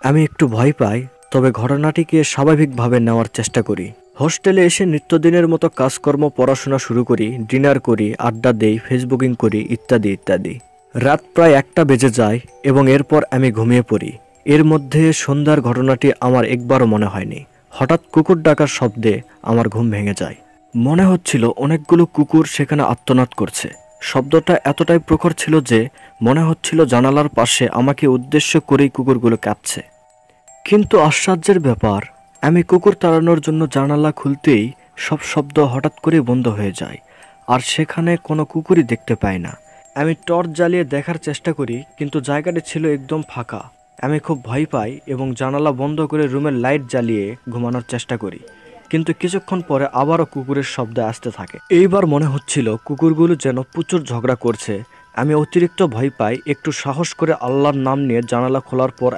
আমি একটু ভয় পাই, তবে ঘটনাটিকে স্বাভাবিকভাবে নেওয়ার চেষ্টা করি। হোস্টেলে এসে নিত্যদিনের মতো কাজকর্ম, পড়াশোনা শুরু করি, ডিনার করি, আড্ডা দেই, ফেসবুকিং করি, ইত্যাদি ইত্যাদি। রাত প্রায় 1টা বেজে যায় এবং এরপর আমি ঘুমিয়ে পড়ি। এর মধ্যে সন্ধ্যার ঘটনাটি আমার একবারও মনে হয়নি। হঠাৎ কুকুর ডাকার শব্দে আমার ঘুম ভেঙে যায়। মনে হচ্ছিল অনেকগুলো কুকুর সেখানে আর্তনাদ করছে। শব্দটা এতটাই প্রখর ছিল যে মনে হচ্ছিল জানালার পাশে আমাকে উদ্দেশ্য করেই কুকুরগুলো কাঁপছে। কিন্তু আশ্চর্যের ব্যাপার, আমি কুকুর তাড়ানোর জন্য জানালা খুলতেই সব শব্দ হঠাৎ করে বন্ধ হয়ে যায়, আর সেখানে কোনো কুকুরই দেখতে পাই না। আমি টর্চ জ্বালিয়ে দেখার চেষ্টা করি, কিন্তু জায়গাটি ছিল একদম ফাঁকা। আমি খুব ভয় পাই এবং জানালা বন্ধ করে রুমের লাইট জ্বালিয়ে ঘুমানোর চেষ্টা করি, কিন্তু কিছুক্ষণ পরে আবারও কুকুরের শব্দ আসতে থাকে। এইবার মনে হচ্ছিল কুকুরগুলো যেন প্রচুর ঝগড়া করছে। আমি অতিরিক্ত ভয় পাই। একটু সাহস করে আল্লাহর নাম নিয়ে জানালা খোলার পর